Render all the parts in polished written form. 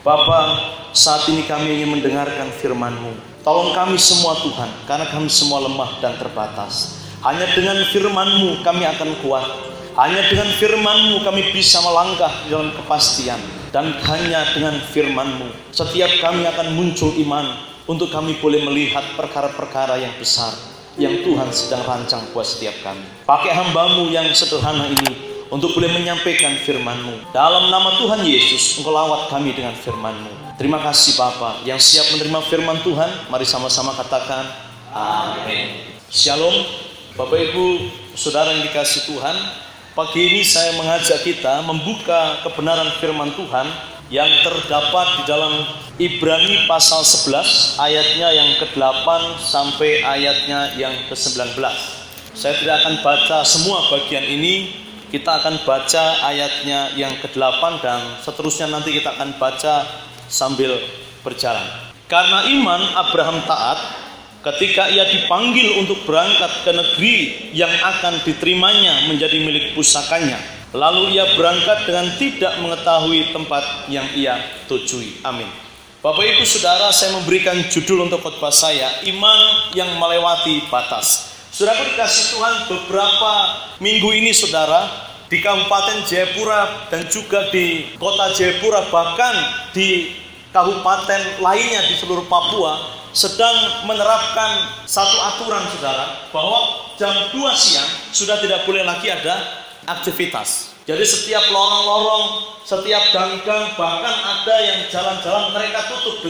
Bapa, saat ini kami ingin mendengarkan firman-Mu. Tolong kami semua Tuhan, karena kami semua lemah dan terbatas. Hanya dengan firman-Mu kami akan kuat. Hanya dengan firman-Mu kami bisa melangkah dalam kepastian. Dan hanya dengan firman-Mu setiap kami akan muncul iman, untuk kami boleh melihat perkara-perkara yang besar yang Tuhan sedang rancang buat setiap kami. Pakai hamba-Mu yang sederhana ini untuk boleh menyampaikan firman-Mu. Dalam nama Tuhan Yesus, Engkau lawat kami dengan firman-Mu. Terima kasih Bapa. Yang siap menerima firman Tuhan, mari sama-sama katakan amin. Shalom Bapak Ibu Saudara yang dikasihi Tuhan. Pagi ini saya mengajak kita membuka kebenaran firman Tuhan yang terdapat di dalam Ibrani pasal 11 ayatnya yang ke-8 sampai ayatnya yang ke-19. Saya tidak akan baca semua bagian ini. Kita akan baca ayatnya yang ke-8 dan seterusnya nanti kita akan baca sambil berjalan. Karena iman Abraham taat ketika ia dipanggil untuk berangkat ke negeri yang akan diterimanya menjadi milik pusakanya. Lalu ia berangkat dengan tidak mengetahui tempat yang ia tujui. Amin. Bapak Ibu Saudara, saya memberikan judul untuk khotbah saya, iman yang melewati batas. Saudara dikasih Tuhan, beberapa minggu ini saudara, di Kabupaten Jayapura dan juga di kota Jayapura, bahkan di kabupaten lainnya di seluruh Papua, sedang menerapkan satu aturan saudara, bahwa jam 2 siang sudah tidak boleh lagi ada aktivitas. Jadi setiap lorong-lorong, setiap gang-gang, bahkan ada yang jalan-jalan mereka tutup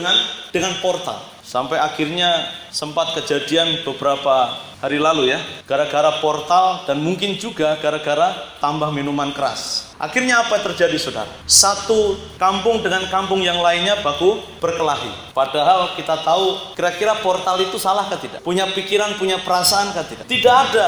dengan portal. Sampai akhirnya sempat kejadian beberapa hari lalu ya, gara-gara portal dan mungkin juga gara-gara tambah minuman keras. Akhirnya apa yang terjadi saudara? Satu kampung dengan kampung yang lainnya baku berkelahi. Padahal kita tahu kira-kira portal itu salah kah tidak? Punya pikiran, punya perasaan kah tidak? Tidak ada.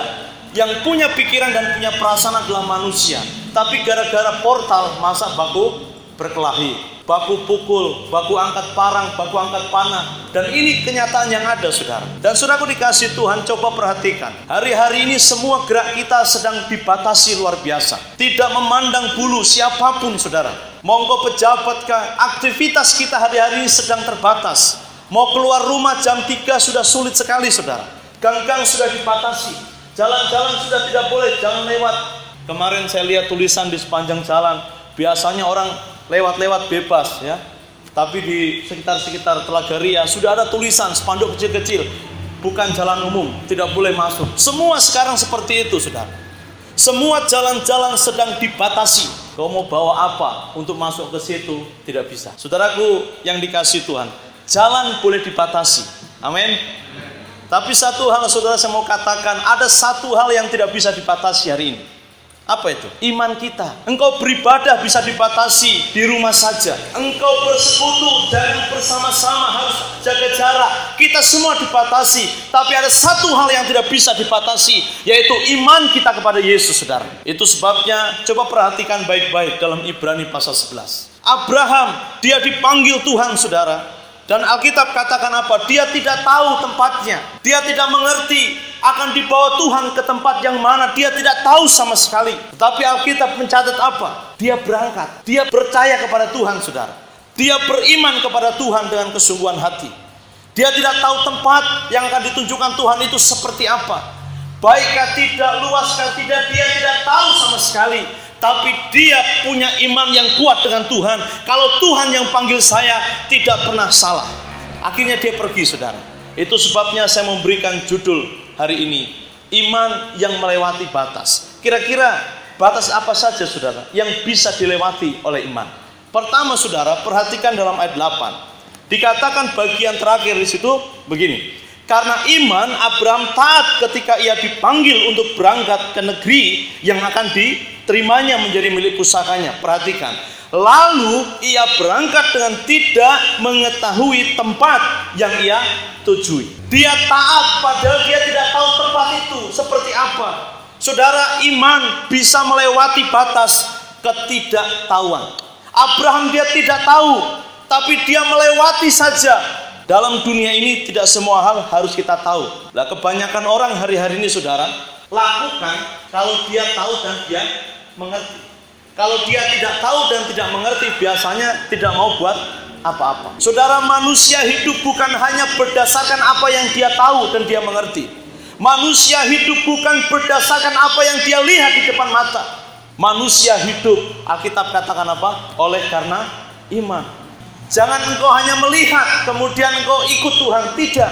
Yang punya pikiran dan punya perasaan adalah manusia. Tapi gara-gara portal masa baku berkelahi, baku pukul, baku angkat parang, baku angkat panah. Dan ini kenyataan yang ada saudara. Dan saudaraku dikasih Tuhan, coba perhatikan. Hari-hari ini semua gerak kita sedang dibatasi luar biasa. Tidak memandang bulu siapapun saudara. Monggo pejabat kah, aktivitas kita hari-hari ini sedang terbatas. Mau keluar rumah jam 3 sudah sulit sekali saudara. Gang-gang sudah dibatasi, jalan-jalan sudah tidak boleh, jangan lewat. Kemarin saya lihat tulisan di sepanjang jalan, biasanya orang lewat-lewat bebas ya, tapi di sekitar Telaga Ria sudah ada tulisan spanduk kecil-kecil, bukan jalan umum, tidak boleh masuk. Semua sekarang seperti itu saudara. Semua jalan-jalan sedang dibatasi. Kau mau bawa apa untuk masuk ke situ tidak bisa. Saudaraku yang dikasihi Tuhan, jalan boleh dibatasi. Amin. Tapi satu hal saudara saya mau katakan, ada satu hal yang tidak bisa dibatasi hari ini. Apa itu? Iman kita. Engkau beribadah bisa dibatasi di rumah saja. Engkau bersekutu jangan bersama-sama, harus jaga jarak. Kita semua dibatasi. Tapi ada satu hal yang tidak bisa dibatasi, yaitu iman kita kepada Yesus saudara. Itu sebabnya coba perhatikan baik-baik dalam Ibrani pasal 11. Abraham, dia dipanggil Tuhan saudara. Dan Alkitab katakan apa? Dia tidak tahu tempatnya. Dia tidak mengerti akan dibawa Tuhan ke tempat yang mana. Dia tidak tahu sama sekali. Tetapi Alkitab mencatat apa? Dia berangkat. Dia percaya kepada Tuhan saudara. Dia beriman kepada Tuhan dengan kesungguhan hati. Dia tidak tahu tempat yang akan ditunjukkan Tuhan itu seperti apa. Baikkah tidak, luaskah tidak, dia tidak tahu sama sekali. Tapi dia punya iman yang kuat dengan Tuhan. Kalau Tuhan yang panggil saya, tidak pernah salah. Akhirnya dia pergi saudara. Itu sebabnya saya memberikan judul hari ini, iman yang melewati batas. Kira-kira batas apa saja saudara yang bisa dilewati oleh iman? Pertama saudara, perhatikan dalam ayat 8. Dikatakan bagian terakhir di situ begini. Karena iman Abraham taat ketika ia dipanggil untuk berangkat ke negeri yang akan diterimanya menjadi milik pusakanya. Perhatikan. Lalu ia berangkat dengan tidak mengetahui tempat yang ia tujui. Dia taat padahal dia tidak tahu tempat itu seperti apa. Saudara, iman bisa melewati batas ketidaktahuan. Abraham dia tidak tahu, tapi dia melewati saja. Dalam dunia ini tidak semua hal harus kita tahu. Nah, kebanyakan orang hari-hari ini saudara lakukan kalau dia tahu dan dia mengerti. Kalau dia tidak tahu dan tidak mengerti, biasanya tidak mau buat apa-apa. Saudara, manusia hidup bukan hanya berdasarkan apa yang dia tahu dan dia mengerti. Manusia hidup bukan berdasarkan apa yang dia lihat di depan mata. Manusia hidup, Alkitab katakan apa? Oleh karena iman. Jangan engkau hanya melihat kemudian engkau ikut Tuhan. Tidak.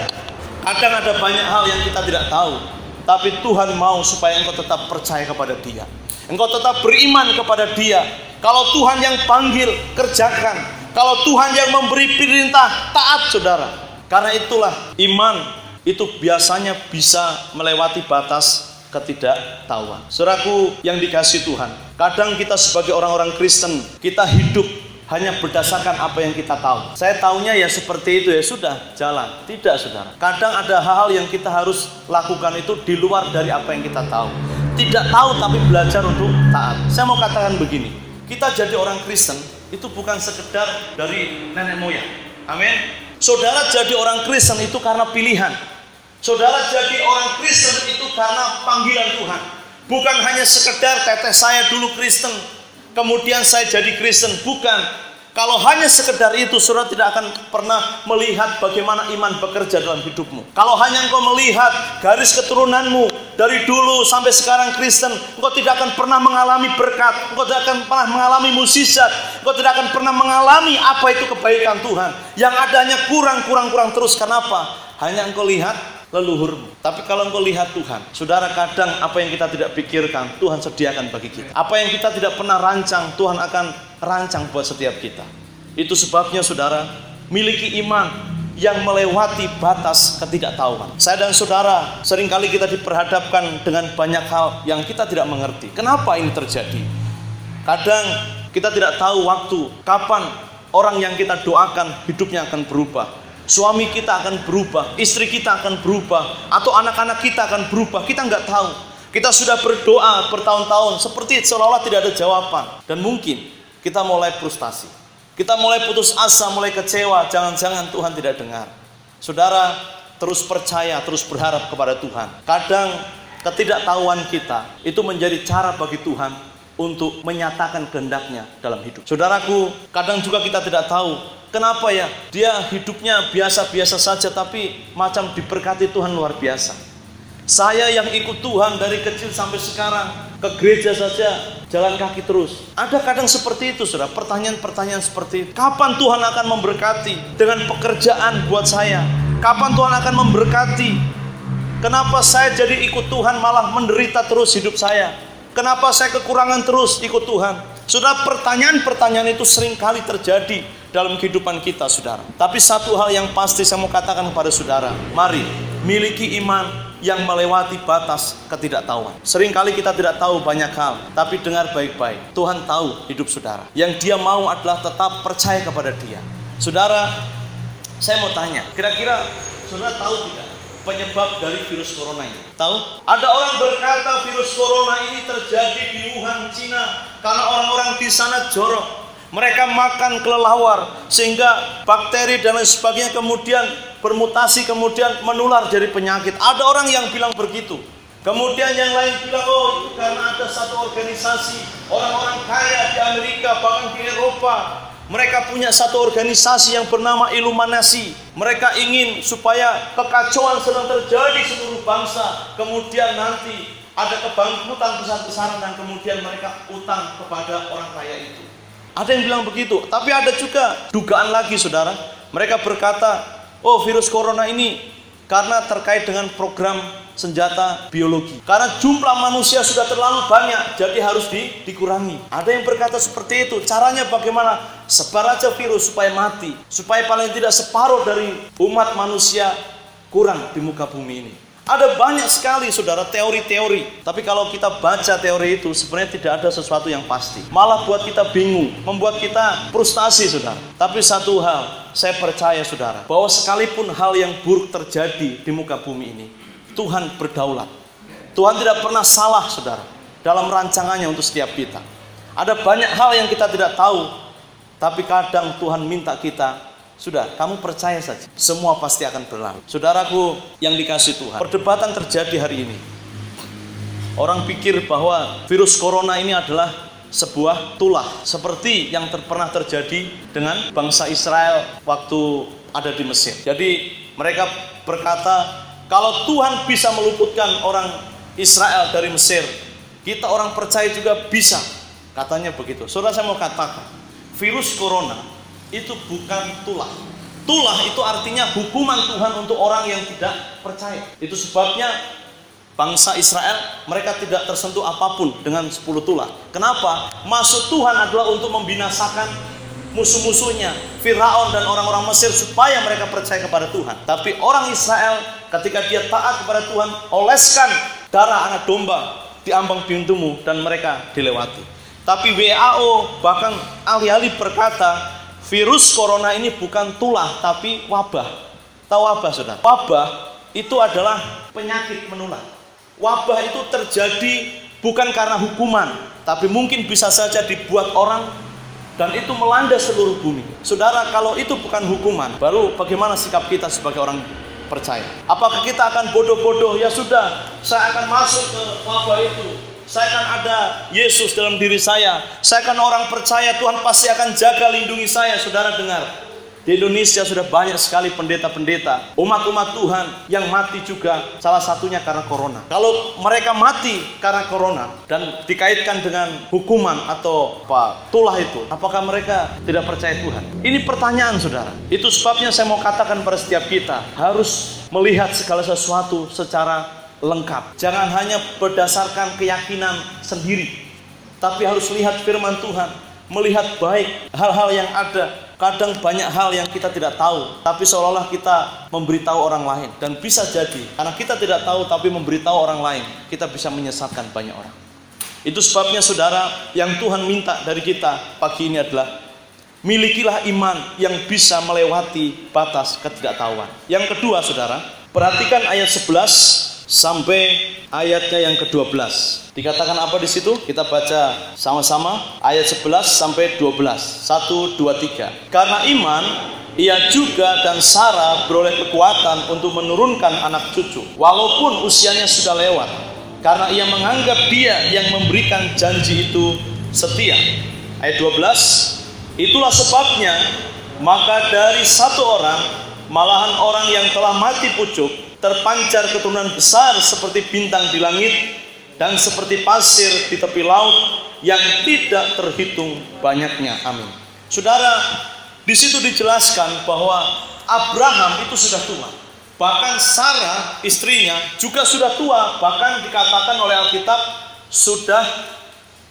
Kadang ada banyak hal yang kita tidak tahu, tapi Tuhan mau supaya engkau tetap percaya kepada Dia. Engkau tetap beriman kepada Dia. Kalau Tuhan yang panggil, kerjakan. Kalau Tuhan yang memberi perintah, taat, saudara. Karena itulah iman itu biasanya bisa melewati batas ketidaktahuan. Saudaraku yang dikasihi Tuhan, kadang kita sebagai orang-orang Kristen, kita hidup hanya berdasarkan apa yang kita tahu. Saya tahunya ya seperti itu, ya sudah, jalan. Tidak, saudara. Kadang ada hal-hal yang kita harus lakukan itu di luar dari apa yang kita tahu. Tidak tahu tapi belajar untuk taat. Saya mau katakan begini, kita jadi orang Kristen itu bukan sekedar dari nenek moyang. Amin. Saudara jadi orang Kristen itu karena pilihan. Saudara jadi orang Kristen itu karena panggilan Tuhan. Bukan hanya sekedar teteh saya dulu Kristen, kemudian saya jadi Kristen. Bukan. Kalau hanya sekedar itu, saudara tidak akan pernah melihat bagaimana iman bekerja dalam hidupmu. Kalau hanya engkau melihat garis keturunanmu dari dulu sampai sekarang Kristen, engkau tidak akan pernah mengalami berkat, engkau tidak akan pernah mengalami mukjizat, engkau tidak akan pernah mengalami apa itu kebaikan Tuhan. Yang adanya kurang terus. Kenapa? Hanya engkau lihat leluhurmu. Tapi kalau engkau lihat Tuhan, saudara, kadang apa yang kita tidak pikirkan, Tuhan sediakan bagi kita. Apa yang kita tidak pernah rancang, Tuhan akan rancang buat setiap kita. Itu sebabnya, saudara, miliki iman yang melewati batas ketidaktahuan. Saya dan saudara, seringkali kita diperhadapkan dengan banyak hal yang kita tidak mengerti. Kenapa ini terjadi? Kadang kita tidak tahu waktu, kapan orang yang kita doakan hidupnya akan berubah. Suami kita akan berubah, istri kita akan berubah, atau anak-anak kita akan berubah. Kita nggak tahu. Kita sudah berdoa bertahun-tahun, seperti seolah-olah tidak ada jawaban. Dan mungkin kita mulai frustasi. Kita mulai putus asa, mulai kecewa. Jangan-jangan Tuhan tidak dengar. Saudara, terus percaya, terus berharap kepada Tuhan. Kadang ketidaktahuan kita itu menjadi cara bagi Tuhan untuk menyatakan kehendak-Nya dalam hidup. Saudaraku, kadang juga kita tidak tahu kenapa ya dia hidupnya biasa-biasa saja, tapi macam diberkati Tuhan luar biasa. Saya yang ikut Tuhan dari kecil sampai sekarang, ke gereja saja jalan kaki terus. Ada kadang seperti itu, saudara. Pertanyaan-pertanyaan seperti itu. Kapan Tuhan akan memberkati dengan pekerjaan buat saya? Kapan Tuhan akan memberkati? Kenapa saya jadi ikut Tuhan malah menderita terus hidup saya? Kenapa saya kekurangan terus ikut Tuhan? Saudara, pertanyaan-pertanyaan itu sering kali terjadi dalam kehidupan kita, saudara. Tapi satu hal yang pasti saya mau katakan kepada saudara, mari miliki iman yang melewati batas ketidaktahuan. Sering kali kita tidak tahu banyak hal, tapi dengar baik-baik, Tuhan tahu hidup saudara. Yang Dia mau adalah tetap percaya kepada Dia. Saudara, saya mau tanya, kira-kira saudara tahu tidak penyebab dari virus corona ini? Tahu? Ada orang berkata virus corona ini terjadi di Wuhan, Cina, karena orang-orang di sana jorok. Mereka makan kelelawar sehingga bakteri dan lain sebagainya kemudian bermutasi, kemudian menular jadi penyakit. Ada orang yang bilang begitu. Kemudian yang lain bilang, oh itu karena ada satu organisasi orang-orang kaya di Amerika, bahkan di Eropa. Mereka punya satu organisasi yang bernama Illuminati. Mereka ingin supaya kekacauan sedang terjadi seluruh bangsa. Kemudian nanti ada kebangkrutan besar-besaran dan kemudian mereka utang kepada orang kaya itu. Ada yang bilang begitu. Tapi ada juga dugaan lagi, saudara. Mereka berkata, oh virus corona ini karena terkait dengan program senjata biologi. Karena jumlah manusia sudah terlalu banyak, jadi harus dikurangi. Ada yang berkata seperti itu. Caranya bagaimana? Sebar aja virus supaya mati. Supaya paling tidak separuh dari umat manusia kurang di muka bumi ini. Ada banyak sekali, saudara, teori-teori. Tapi kalau kita baca teori itu, sebenarnya tidak ada sesuatu yang pasti. Malah buat kita bingung, membuat kita frustasi, saudara. Tapi satu hal, saya percaya, saudara, bahwa sekalipun hal yang buruk terjadi di muka bumi ini, Tuhan berdaulat. Tuhan tidak pernah salah, saudara, dalam rancangannya untuk setiap kita. Ada banyak hal yang kita tidak tahu, tapi kadang Tuhan minta kita, sudah, kamu percaya saja, semua pasti akan berlalu. Saudaraku yang dikasihi Tuhan, perdebatan terjadi hari ini. Orang pikir bahwa virus corona ini adalah sebuah tulah seperti yang pernah terjadi dengan bangsa Israel waktu ada di Mesir. Jadi mereka berkata, kalau Tuhan bisa meluputkan orang Israel dari Mesir, kita orang percaya juga bisa. Katanya begitu. Saudara, saya mau katakan, virus corona itu bukan tulah. Tulah itu artinya hukuman Tuhan untuk orang yang tidak percaya. Itu sebabnya bangsa Israel, mereka tidak tersentuh apapun dengan 10 tulah. Kenapa? Maksud Tuhan adalah untuk membinasakan musuh-musuhnya, Firaun dan orang-orang Mesir, supaya mereka percaya kepada Tuhan. Tapi orang Israel ketika dia taat kepada Tuhan, oleskan darah anak domba di ambang pintumu dan mereka dilewati. Tapi WHO bahkan ahli-ahli berkata, virus corona ini bukan tulah tapi wabah. Tahu wabah, saudara? Wabah itu adalah penyakit menular. Wabah itu terjadi bukan karena hukuman, tapi mungkin bisa saja dibuat orang dan itu melanda seluruh bumi. Saudara, kalau itu bukan hukuman, baru bagaimana sikap kita sebagai orang percaya? Apakah kita akan bodoh-bodoh? Ya sudah, saya akan masuk ke wabah itu, saya akan ada Yesus dalam diri saya akan orang percaya, Tuhan pasti akan jaga lindungi saya. Saudara dengar, di Indonesia sudah banyak sekali pendeta-pendeta, umat-umat Tuhan yang mati juga, salah satunya karena corona. Kalau mereka mati karena corona dan dikaitkan dengan hukuman atau tulah itu, apakah mereka tidak percaya Tuhan? Ini pertanyaan, saudara. Itu sebabnya saya mau katakan pada setiap kita, harus melihat segala sesuatu secara lengkap. Jangan hanya berdasarkan keyakinan sendiri, tapi harus lihat firman Tuhan, melihat baik hal-hal yang ada. Kadang banyak hal yang kita tidak tahu, tapi seolah-olah kita memberitahu orang lain. Dan bisa jadi, karena kita tidak tahu tapi memberitahu orang lain, kita bisa menyesatkan banyak orang. Itu sebabnya, saudara, yang Tuhan minta dari kita pagi ini adalah, milikilah iman yang bisa melewati batas ketidaktahuan. Yang kedua, saudara, perhatikan ayat 11 sampai ayatnya yang ke-12. Dikatakan apa di situ? Kita baca sama-sama ayat 11 sampai 12. 1, 2, 3. Karena iman, ia juga dan Sarah beroleh kekuatan untuk menurunkan anak cucu, walaupun usianya sudah lewat, karena ia menganggap Dia yang memberikan janji itu setia. Ayat 12. Itulah sebabnya, maka dari satu orang, malahan orang yang telah mati pucuk, terpancar keturunan besar seperti bintang di langit dan seperti pasir di tepi laut yang tidak terhitung banyaknya. Amin. Saudara, di situ dijelaskan bahwa Abraham itu sudah tua. Bahkan Sarah istrinya juga sudah tua. Bahkan dikatakan oleh Alkitab sudah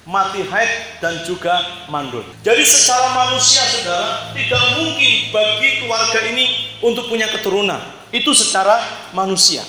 mati haid dan juga mandul. Jadi secara manusia, saudara, tidak mungkin bagi keluarga ini untuk punya keturunan. Itu secara manusia.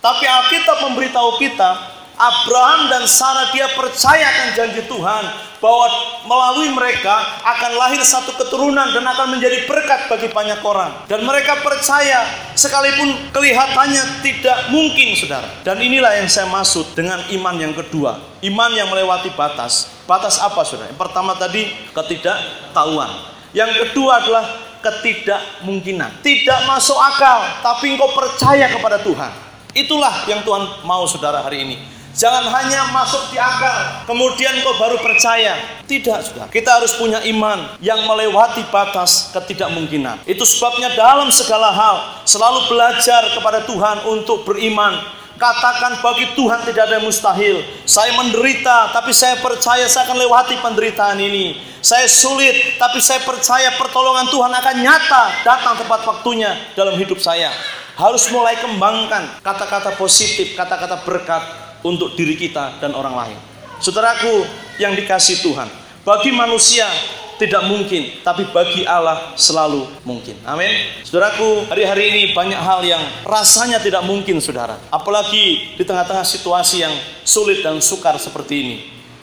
Tapi Alkitab memberitahu kita, Abraham dan Sarah, dia percayakan janji Tuhan bahwa melalui mereka akan lahir satu keturunan dan akan menjadi berkat bagi banyak orang. Dan mereka percaya sekalipun kelihatannya tidak mungkin, saudara. Dan inilah yang saya maksud dengan iman yang kedua, iman yang melewati batas. Batas apa, saudara? Yang pertama tadi ketidaktahuan. Yang kedua adalah ketidakmungkinan. Tidak masuk akal, tapi engkau percaya kepada Tuhan. Itulah yang Tuhan mau, saudara, hari ini. Jangan hanya masuk di akal, kemudian engkau baru percaya. Tidak, saudara. Kita harus punya iman yang melewati batas ketidakmungkinan. Itu sebabnya dalam segala hal selalu belajar kepada Tuhan untuk beriman. Katakan, bagi Tuhan tidak ada yang mustahil. Saya menderita, tapi saya percaya saya akan lewati penderitaan ini. Saya sulit, tapi saya percaya pertolongan Tuhan akan nyata datang tepat waktunya dalam hidup saya. Harus mulai kembangkan kata-kata positif, kata-kata berkat untuk diri kita dan orang lain. Saudaraku yang dikasihi Tuhan, bagi manusia tidak mungkin, tapi bagi Allah selalu mungkin. Amin. Saudaraku, hari-hari ini banyak hal yang rasanya tidak mungkin, saudara. Apalagi di tengah-tengah situasi yang sulit dan sukar seperti ini.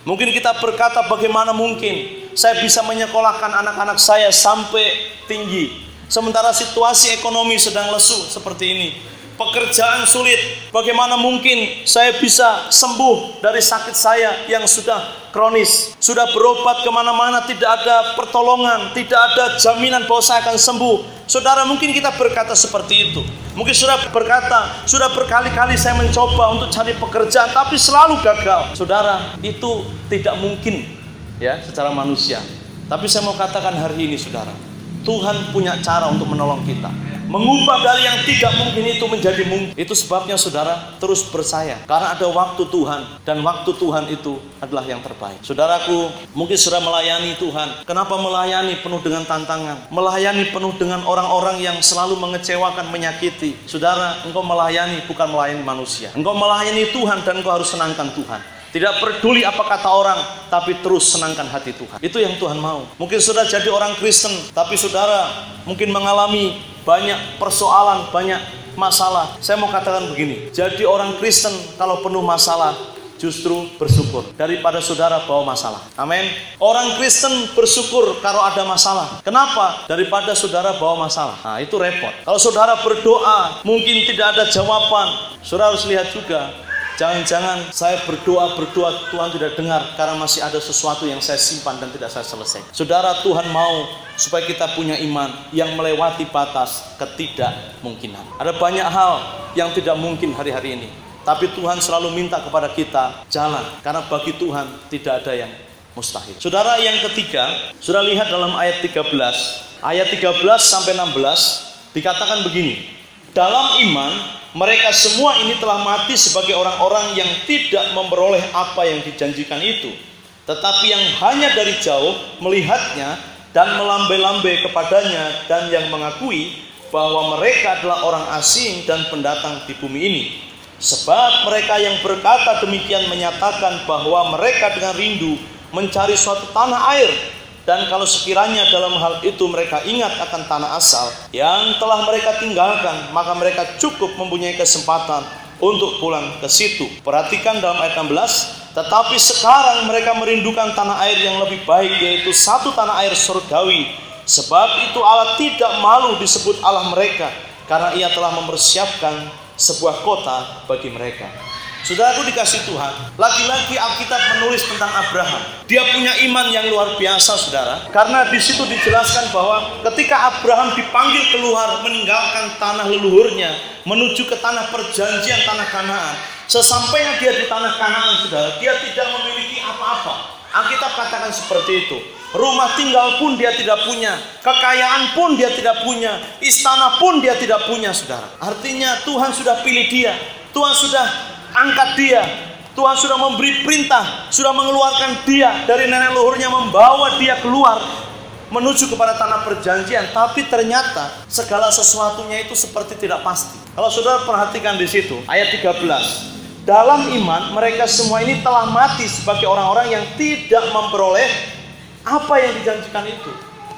Mungkin kita berkata, bagaimana mungkin saya bisa menyekolahkan anak-anak saya sampai tinggi, sementara situasi ekonomi sedang lesu seperti ini. Pekerjaan sulit, bagaimana mungkin saya bisa sembuh dari sakit saya yang sudah kronis. Sudah berobat kemana-mana, tidak ada pertolongan, tidak ada jaminan bahwa saya akan sembuh. Saudara, mungkin kita berkata seperti itu. Mungkin saudara berkata, sudah berkali-kali saya mencoba untuk cari pekerjaan, tapi selalu gagal. Saudara, itu tidak mungkin ya, secara manusia. Tapi saya mau katakan hari ini saudara, Tuhan punya cara untuk menolong kita, mengubah dari yang tidak mungkin itu menjadi mungkin. Itu sebabnya saudara terus percaya, karena ada waktu Tuhan, dan waktu Tuhan itu adalah yang terbaik. Saudaraku, mungkin sudah melayani Tuhan. Kenapa melayani penuh dengan tantangan? Melayani penuh dengan orang-orang yang selalu mengecewakan, menyakiti. Saudara, engkau melayani bukan melayani manusia. Engkau melayani Tuhan dan engkau harus senangkan Tuhan. Tidak peduli apa kata orang, tapi terus senangkan hati Tuhan. Itu yang Tuhan mau. Mungkin sudah jadi orang Kristen, tapi saudara mungkin mengalami banyak persoalan, banyak masalah. Saya mau katakan begini, jadi orang Kristen kalau penuh masalah, justru bersyukur daripada saudara bawa masalah. Amin. Orang Kristen bersyukur kalau ada masalah. Kenapa? Daripada saudara bawa masalah. Nah, itu repot. Kalau saudara berdoa, mungkin tidak ada jawaban. Saudara harus lihat juga, jangan-jangan saya berdoa Tuhan tidak dengar karena masih ada sesuatu yang saya simpan dan tidak saya selesaikan. Saudara, Tuhan mau supaya kita punya iman yang melewati batas ketidakmungkinan. Ada banyak hal yang tidak mungkin hari-hari ini, tapi Tuhan selalu minta kepada kita jalan, karena bagi Tuhan tidak ada yang mustahil. Saudara, yang ketiga, sudah lihat dalam ayat 13 sampai 16 dikatakan begini, dalam iman mereka semua ini telah mati sebagai orang-orang yang tidak memperoleh apa yang dijanjikan itu, tetapi yang hanya dari jauh melihatnya dan melambai-lambai kepadanya, dan yang mengakui bahwa mereka adalah orang asing dan pendatang di bumi ini. Sebab mereka yang berkata demikian menyatakan bahwa mereka dengan rindu mencari suatu tanah air, dan kalau sekiranya dalam hal itu mereka ingat akan tanah asal yang telah mereka tinggalkan, maka mereka cukup mempunyai kesempatan untuk pulang ke situ. Perhatikan dalam ayat 16, tetapi sekarang mereka merindukan tanah air yang lebih baik, yaitu satu tanah air surgawi. Sebab itu Allah tidak malu disebut Allah mereka, karena Ia telah mempersiapkan sebuah kota bagi mereka. Saudaraku dikasih Tuhan, lagi-lagi Alkitab menulis tentang Abraham. Dia punya iman yang luar biasa, saudara. Karena di situ dijelaskan bahwa ketika Abraham dipanggil keluar meninggalkan tanah leluhurnya, menuju ke tanah perjanjian, tanah Kanaan. Sesampainya dia di tanah Kanaan, saudara, dia tidak memiliki apa-apa. Alkitab katakan seperti itu. Rumah tinggal pun dia tidak punya, kekayaan pun dia tidak punya, istana pun dia tidak punya, saudara. Artinya Tuhan sudah pilih dia, Tuhan sudah angkat dia, Tuhan sudah memberi perintah, sudah mengeluarkan dia dari nenek leluhurnya, membawa dia keluar menuju kepada tanah perjanjian. Tapi ternyata segala sesuatunya itu seperti tidak pasti. Kalau saudara perhatikan di situ ayat 13, dalam iman mereka semua ini telah mati sebagai orang-orang yang tidak memperoleh apa yang dijanjikan itu.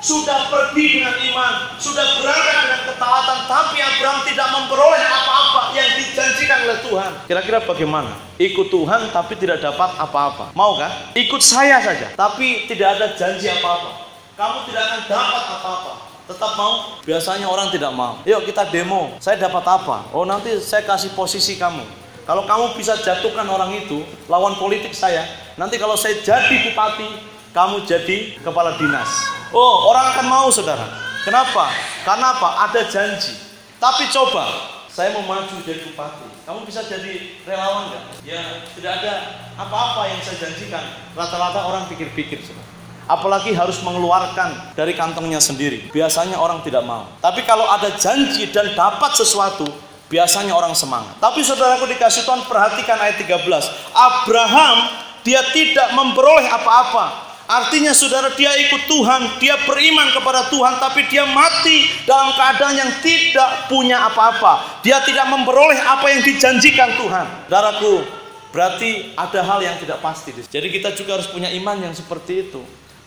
Sudah pergi dengan iman, sudah berangkat dengan ketaatan, tapi Abraham tidak memperoleh apa-apa yang dijanjikan oleh Tuhan. Kira-kira bagaimana? Ikut Tuhan tapi tidak dapat apa-apa. Mau kan? Ikut saya saja, tapi tidak ada janji apa-apa. Kamu tidak akan dapat apa-apa. Tetap mau? Biasanya orang tidak mau. Yuk kita demo, saya dapat apa? Oh, nanti saya kasih posisi kamu. Kalau kamu bisa jatuhkan orang itu, lawan politik saya, nanti kalau saya jadi bupati, kamu jadi kepala dinas. Oh, orang akan mau, saudara. Kenapa? Karena apa? Ada janji. Tapi coba, saya mau maju jadi bupati, kamu bisa jadi relawan nggak? Ya, tidak ada apa-apa yang saya janjikan. Rata-rata orang pikir-pikir, saudara. Apalagi harus mengeluarkan dari kantongnya sendiri. Biasanya orang tidak mau. Tapi kalau ada janji dan dapat sesuatu, biasanya orang semangat. Tapi saudaraku dikasih Tuhan, perhatikan ayat 13. Abraham, dia tidak memperoleh apa-apa. Artinya saudara, dia ikut Tuhan, dia beriman kepada Tuhan, tapi dia mati dalam keadaan yang tidak punya apa-apa. Dia tidak memperoleh apa yang dijanjikan Tuhan. Saudaraku, berarti ada hal yang tidak pasti. Jadi kita juga harus punya iman yang seperti itu.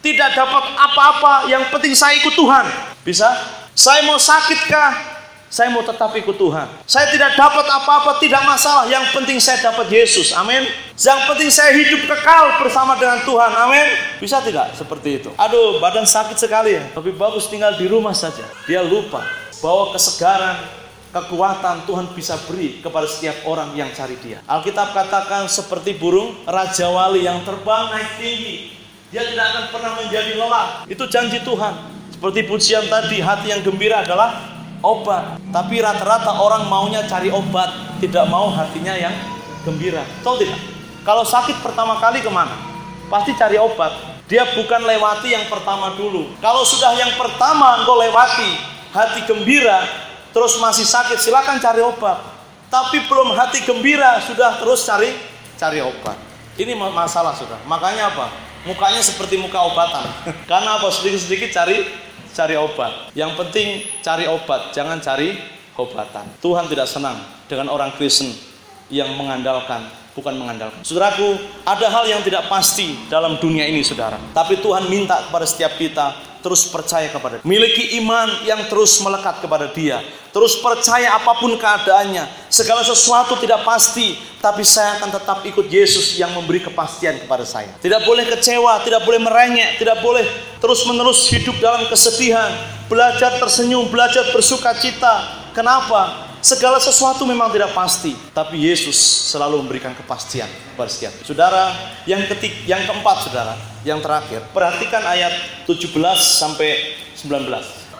Tidak dapat apa-apa, yang penting saya ikut Tuhan. Bisa? Saya mau sakitkah? Saya mau tetap ikut Tuhan. Saya tidak dapat apa-apa, tidak masalah. Yang penting saya dapat Yesus. Amin. Yang penting saya hidup kekal bersama dengan Tuhan. Amin. Bisa tidak seperti itu? Aduh, badan sakit sekali ya. Lebih bagus tinggal di rumah saja. Dia lupa bahwa kesegaran, kekuatan Tuhan bisa beri kepada setiap orang yang cari dia. Alkitab katakan seperti burung Raja Wali yang terbang naik tinggi. Dia tidak akan pernah menjadi lelah. Itu janji Tuhan. Seperti pujian tadi, hati yang gembira adalah obat. Tapi rata-rata orang maunya cari obat, tidak mau hatinya yang gembira. Tahu tidak? Kalau sakit pertama kali kemana? Pasti cari obat. Dia bukan lewati yang pertama dulu. Kalau sudah yang pertama engkau lewati, hati gembira, terus masih sakit, silakan cari obat. Tapi belum hati gembira, sudah terus cari obat. Ini masalah, sudah. Makanya apa? Mukanya seperti muka obatan. Karena apa? Sedikit-sedikit cari obat. Yang penting cari obat, jangan cari obatan. Tuhan tidak senang dengan orang Kristen yang bukan mengandalkan. Saudaraku, ada hal yang tidak pasti dalam dunia ini, saudara. Tapi Tuhan minta kepada setiap kita terus percaya kepada Dia. Miliki iman yang terus melekat kepada Dia. Terus percaya apapun keadaannya. Segala sesuatu tidak pasti, tapi saya akan tetap ikut Yesus yang memberi kepastian kepada saya. Tidak boleh kecewa, tidak boleh merengek, tidak boleh terus-menerus hidup dalam kesedihan. Belajar tersenyum, belajar bersuka cita. Kenapa? Segala sesuatu memang tidak pasti, tapi Yesus selalu memberikan kepastian kepada setiap. Saudara, yang keempat, saudara, yang terakhir, perhatikan ayat 17 sampai 19.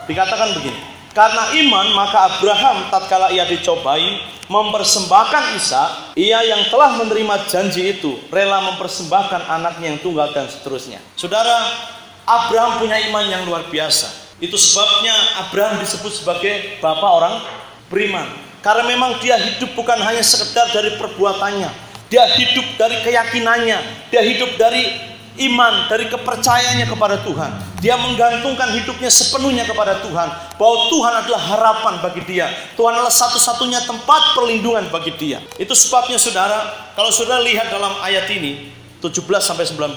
Dikatakan begini, karena iman maka Abraham tatkala ia dicobai mempersembahkan Ishak, ia yang telah menerima janji itu rela mempersembahkan anaknya yang tunggal dan seterusnya. Saudara, Abraham punya iman yang luar biasa. Itu sebabnya Abraham disebut sebagai bapak orang beriman. Karena memang dia hidup bukan hanya sekedar dari perbuatannya, dia hidup dari keyakinannya, dia hidup dari iman, dari kepercayaannya kepada Tuhan. Dia menggantungkan hidupnya sepenuhnya kepada Tuhan, bahwa Tuhan adalah harapan bagi dia. Tuhan adalah satu-satunya tempat perlindungan bagi dia. Itu sebabnya, saudara, kalau saudara lihat dalam ayat ini 17 sampai 19,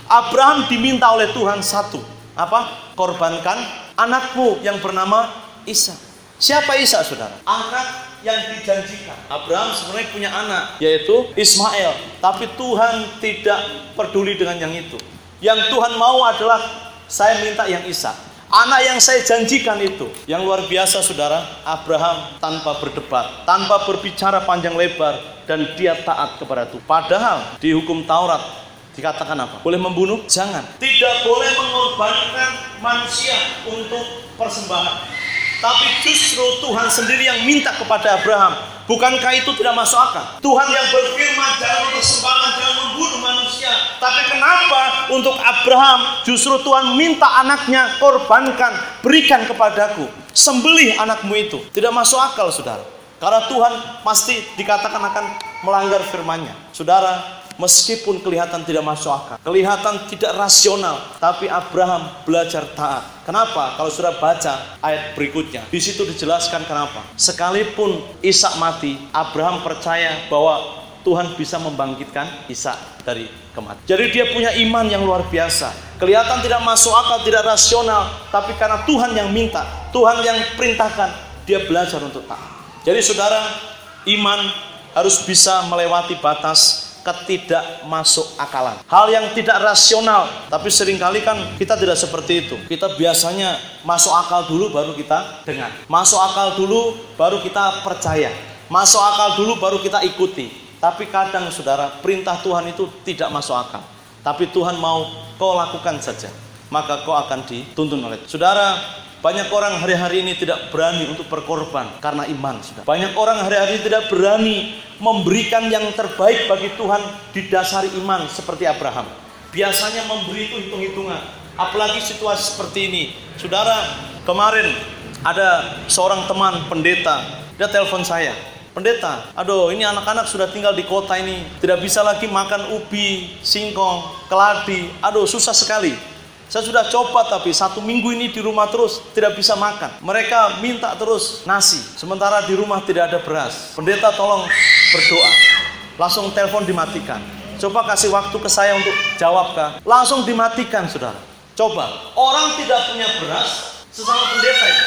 Abraham diminta oleh Tuhan satu, apa? Korbankan anakmu yang bernama Ishak. Siapa Ishak, saudara? Anak yang dijanjikan. Abraham sebenarnya punya anak, yaitu Ismail. Tapi Tuhan tidak peduli dengan yang itu. Yang Tuhan mau adalah, saya minta yang Ishak. Anak yang saya janjikan itu. Yang luar biasa, saudara, Abraham tanpa berdebat, tanpa berbicara panjang lebar, dan dia taat kepada Tuhan. Padahal di hukum Taurat dikatakan apa? Boleh membunuh? Jangan. Tidak boleh mengorbankan manusia untuk persembahan. Tapi justru Tuhan sendiri yang minta kepada Abraham. Bukankah itu tidak masuk akal? Tuhan yang berfirman jangan mempersembahkan, jangan membunuh manusia. Tapi kenapa untuk Abraham justru Tuhan minta anaknya, korbankan, berikan kepadaku, sembelih anakmu itu? Tidak masuk akal, saudara. Karena Tuhan pasti dikatakan akan melanggar firman-Nya. Saudara, meskipun kelihatan tidak masuk akal, kelihatan tidak rasional, tapi Abraham belajar taat. Kenapa? Kalau sudah baca ayat berikutnya, di situ dijelaskan kenapa. Sekalipun Ishak mati, Abraham percaya bahwa Tuhan bisa membangkitkan Ishak dari kematian. Jadi dia punya iman yang luar biasa. Kelihatan tidak masuk akal, tidak rasional, tapi karena Tuhan yang minta, Tuhan yang perintahkan, dia belajar untuk taat. Jadi saudara, iman harus bisa melewati batas ketidakmasukakalan. Hal yang tidak rasional, tapi seringkali kan kita tidak seperti itu. Kita biasanya masuk akal dulu baru kita dengar. Masuk akal dulu baru kita percaya. Masuk akal dulu baru kita ikuti. Tapi kadang, saudara, perintah Tuhan itu tidak masuk akal. Tapi Tuhan mau kau lakukan saja, maka kau akan dituntun oleh Tuhan. Saudara, banyak orang hari-hari ini tidak berani untuk berkorban karena iman. Banyak orang hari-hari ini tidak berani memberikan yang terbaik bagi Tuhan didasari iman seperti Abraham. Biasanya memberi itu hitung-hitungan. Apalagi situasi seperti ini. Saudara, kemarin ada seorang teman pendeta, dia telepon saya. Pendeta, aduh ini anak-anak sudah tinggal di kota ini, tidak bisa lagi makan ubi, singkong, keladi. Aduh susah sekali. Saya sudah coba tapi 1 minggu ini di rumah terus tidak bisa makan. Mereka minta terus nasi, sementara di rumah tidak ada beras. Pendeta tolong berdoa. Langsung telepon dimatikan. Coba kasih waktu ke saya untuk jawab kah? Langsung dimatikan, saudara. Coba, orang tidak punya beras, sesama pendeta itu.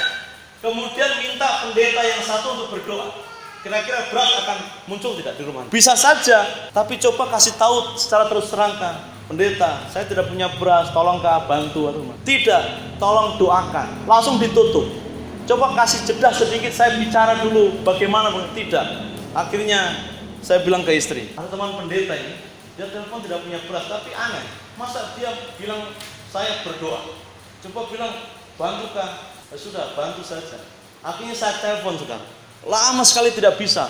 Kemudian minta pendeta yang satu untuk berdoa. Kira-kira beras akan muncul tidak di rumah? Bisa saja, tapi coba kasih tahu secara terus terang kah? Pendeta, saya tidak punya beras, tolong kah bantu. Tidak, tolong doakan. Langsung ditutup. Coba kasih jeda sedikit, saya bicara dulu bagaimana. Tidak. Akhirnya saya bilang ke istri, ada teman pendeta ini, dia telepon tidak punya beras, tapi aneh. Masa dia bilang saya berdoa? Coba bilang bantu kah? Ya sudah, bantu saja. Akhirnya saya telepon, saudara. Lama sekali tidak bisa,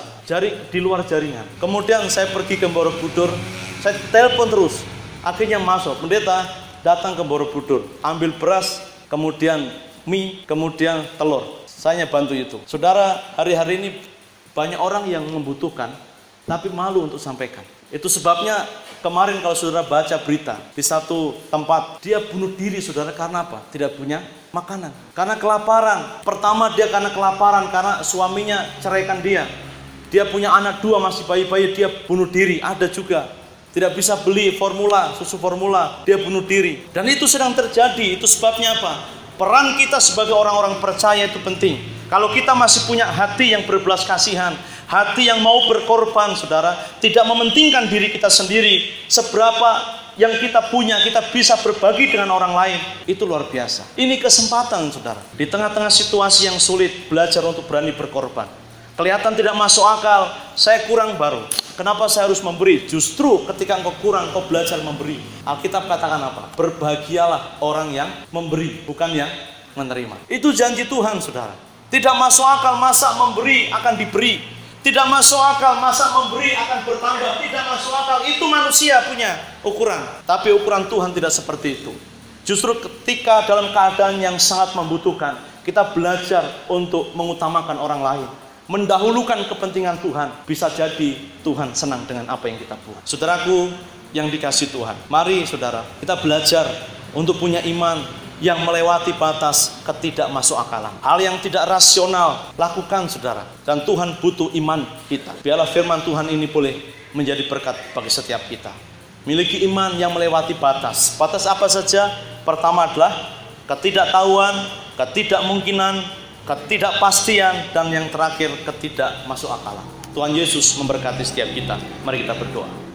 di luar jaringan. Kemudian saya pergi ke Borobudur, saya telepon terus. Akhirnya masuk, pendeta, datang ke Borobudur, ambil beras, kemudian mie, kemudian telur. Saya bantu itu. Saudara, hari-hari ini banyak orang yang membutuhkan, tapi malu untuk sampaikan. Itu sebabnya kemarin kalau saudara baca berita, di satu tempat, dia bunuh diri saudara karena apa? Tidak punya makanan. Karena kelaparan. Pertama dia karena kelaparan, karena suaminya ceraikan dia. Dia punya anak 2 masih bayi-bayi, dia bunuh diri. Ada juga. Tidak bisa beli formula, susu formula, dia bunuh diri. Dan itu sedang terjadi. Itu sebabnya apa? Peran kita sebagai orang-orang percaya itu penting. Kalau kita masih punya hati yang berbelas kasihan, hati yang mau berkorban, saudara, tidak mementingkan diri kita sendiri, seberapa yang kita punya, kita bisa berbagi dengan orang lain. Itu luar biasa. Ini kesempatan, saudara. Di tengah-tengah situasi yang sulit, belajar untuk berani berkorban. Kelihatan tidak masuk akal, saya kurang baru. Kenapa saya harus memberi? Justru ketika engkau kurang, engkau belajar memberi. Alkitab katakan apa? Berbahagialah orang yang memberi, bukan yang menerima. Itu janji Tuhan, saudara. Tidak masuk akal, masa memberi akan diberi. Tidak masuk akal, masa memberi akan bertambah. Tidak masuk akal, itu manusia punya ukuran. Tapi ukuran Tuhan tidak seperti itu. Justru ketika dalam keadaan yang sangat membutuhkan, kita belajar untuk mengutamakan orang lain, mendahulukan kepentingan Tuhan. Bisa jadi Tuhan senang dengan apa yang kita buat. Saudaraku yang dikasih Tuhan, mari saudara, kita belajar untuk punya iman yang melewati batas ketidakmasukakalan. Hal yang tidak rasional, lakukan saudara. Dan Tuhan butuh iman kita. Biarlah firman Tuhan ini boleh menjadi berkat bagi setiap kita. Miliki iman yang melewati batas. Batas apa saja? Pertama adalah ketidaktahuan, ketidakmungkinan, ketidakpastian, dan yang terakhir ketidakmasukakalan. Tuhan Yesus memberkati setiap kita. Mari kita berdoa.